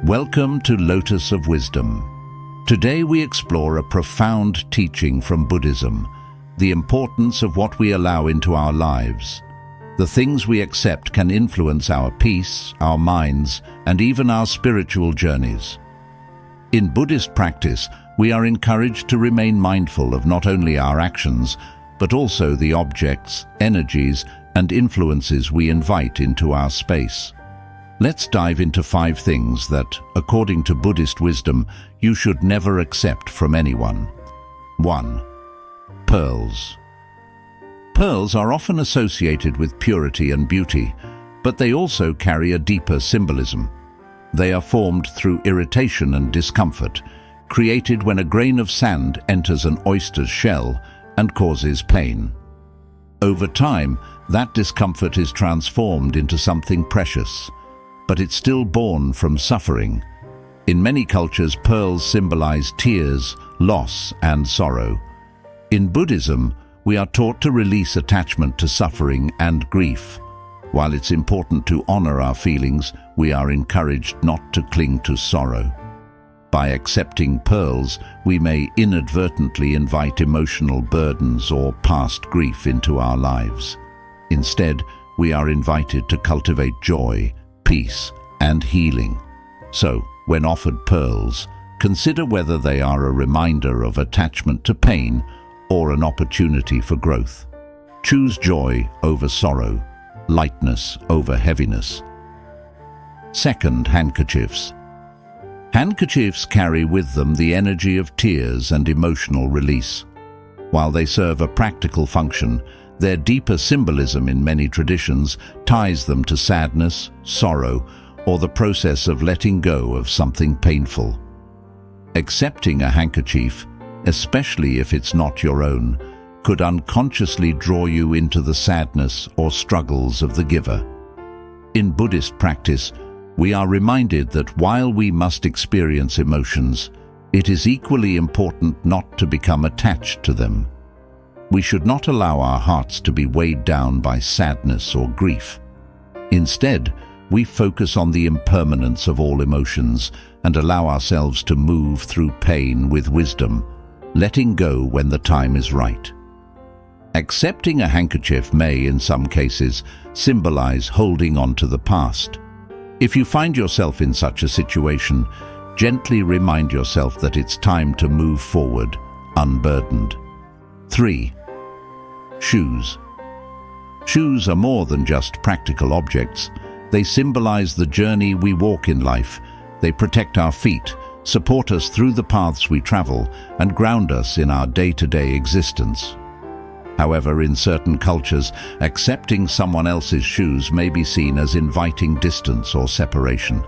Welcome to Lotus of Wisdom. Today we explore a profound teaching from Buddhism, the importance of what we allow into our lives. The things we accept can influence our peace, our minds, and even our spiritual journeys. In Buddhist practice, we are encouraged to remain mindful of not only our actions, but also the objects, energies, and influences we invite into our space. Let's dive into 5 things that, according to Buddhist wisdom, you should never accept from anyone. 1. Pearls. Pearls are often associated with purity and beauty, but they also carry a deeper symbolism. They are formed through irritation and discomfort, created when a grain of sand enters an oyster's shell and causes pain. Over time, that discomfort is transformed into something precious, but it's still born from suffering. In many cultures, pearls symbolize tears, loss, and sorrow. In Buddhism, we are taught to release attachment to suffering and grief. While it's important to honor our feelings, we are encouraged not to cling to sorrow. By accepting pearls, we may inadvertently invite emotional burdens or past grief into our lives. Instead, we are invited to cultivate joy, peace, and healing. So, when offered pearls, consider whether they are a reminder of attachment to pain or an opportunity for growth. Choose joy over sorrow, lightness over heaviness. 2. Handkerchiefs. Handkerchiefs carry with them the energy of tears and emotional release. While they serve a practical function, their deeper symbolism in many traditions ties them to sadness, sorrow, or the process of letting go of something painful. Accepting a handkerchief, especially if it's not your own, could unconsciously draw you into the sadness or struggles of the giver. In Buddhist practice, we are reminded that while we must experience emotions, it is equally important not to become attached to them. We should not allow our hearts to be weighed down by sadness or grief. Instead, we focus on the impermanence of all emotions and allow ourselves to move through pain with wisdom, letting go when the time is right. Accepting a handkerchief may, in some cases, symbolize holding on to the past. If you find yourself in such a situation, gently remind yourself that it's time to move forward, unburdened. 3. Shoes. Shoes are more than just practical objects. They symbolize the journey we walk in life. They protect our feet, support us through the paths we travel, and ground us in our day-to-day existence. However, in certain cultures, accepting someone else's shoes may be seen as inviting distance or separation.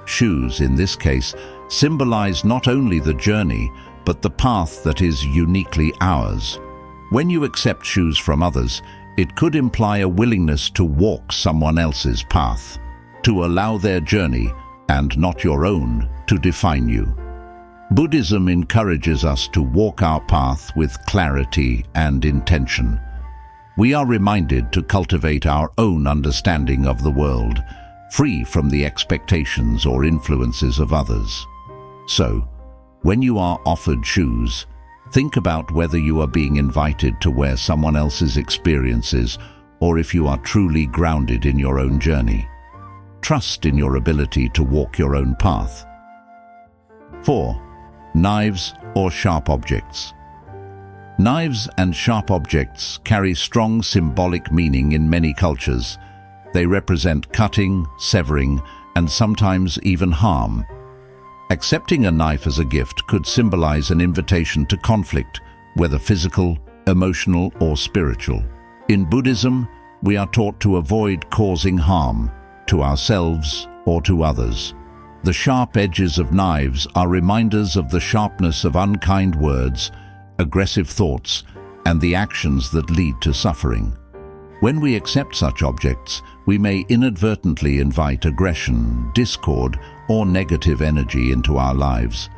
Shoes, in this case, symbolize not only the journey, but the path that is uniquely ours. When you accept shoes from others, it could imply a willingness to walk someone else's path, to allow their journey, and not your own, to define you. Buddhism encourages us to walk our path with clarity and intention. We are reminded to cultivate our own understanding of the world, free from the expectations or influences of others. So, when you are offered shoes, think about whether you are being invited to wear someone else's experiences or if you are truly grounded in your own journey. Trust in your ability to walk your own path. 4. Knives or sharp objects. Knives and sharp objects carry strong symbolic meaning in many cultures. They represent cutting, severing, and sometimes even harm. Accepting a knife as a gift could symbolize an invitation to conflict, whether physical, emotional, or spiritual. In Buddhism, we are taught to avoid causing harm to ourselves or to others. The sharp edges of knives are reminders of the sharpness of unkind words, aggressive thoughts, and the actions that lead to suffering. When we accept such objects, we may inadvertently invite aggression, discord, or negative energy into our lives.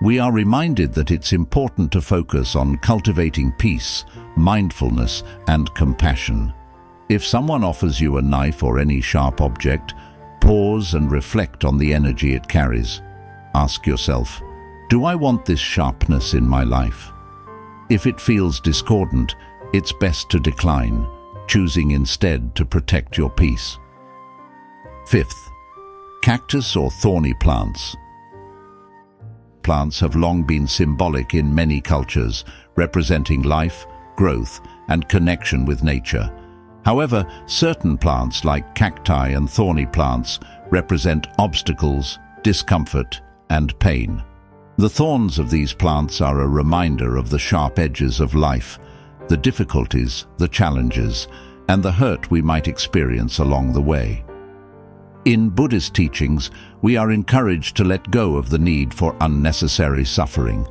We are reminded that it's important to focus on cultivating peace, mindfulness, and compassion. If someone offers you a knife or any sharp object, Pause and reflect on the energy it carries. Ask yourself, do I want this sharpness in my life? If it feels discordant, it's best to decline, choosing instead to protect your peace. Fifth, cactus or thorny plants. Plants have long been symbolic in many cultures, representing life, growth, and connection with nature. However, certain plants like cacti and thorny plants represent obstacles, discomfort, and pain. The thorns of these plants are a reminder of the sharp edges of life, the difficulties, the challenges, and the hurt we might experience along the way. In Buddhist teachings, we are encouraged to let go of the need for unnecessary suffering.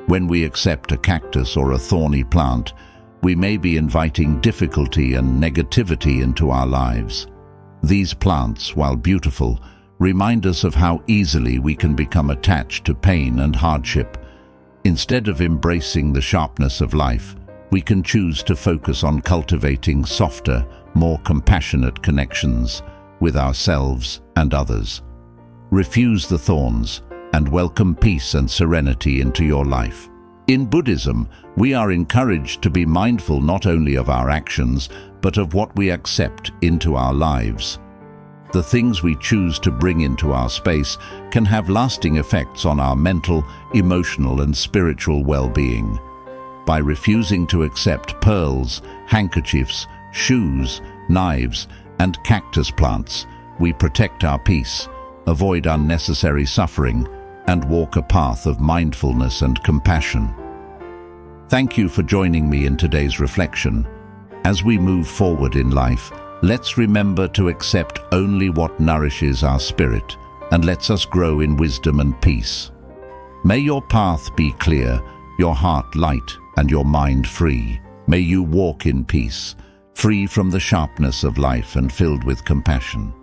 When we accept a cactus or a thorny plant, we may be inviting difficulty and negativity into our lives. These plants, while beautiful, remind us of how easily we can become attached to pain and hardship. Instead of embracing the sharpness of life, we can choose to focus on cultivating softer, more compassionate connections with ourselves and others. Refuse the thorns and welcome peace and serenity into your life. In Buddhism, we are encouraged to be mindful not only of our actions, but of what we accept into our lives. The things we choose to bring into our space can have lasting effects on our mental, emotional, and spiritual well-being. By refusing to accept pearls, handkerchiefs, shoes, knives, and cactus plants, we protect our peace, avoid unnecessary suffering, and walk a path of mindfulness and compassion. Thank you for joining me in today's reflection. As we move forward in life, let's remember to accept only what nourishes our spirit and lets us grow in wisdom and peace. May your path be clear, your heart light, and your mind free. May you walk in peace, free from the sharpness of life and filled with compassion.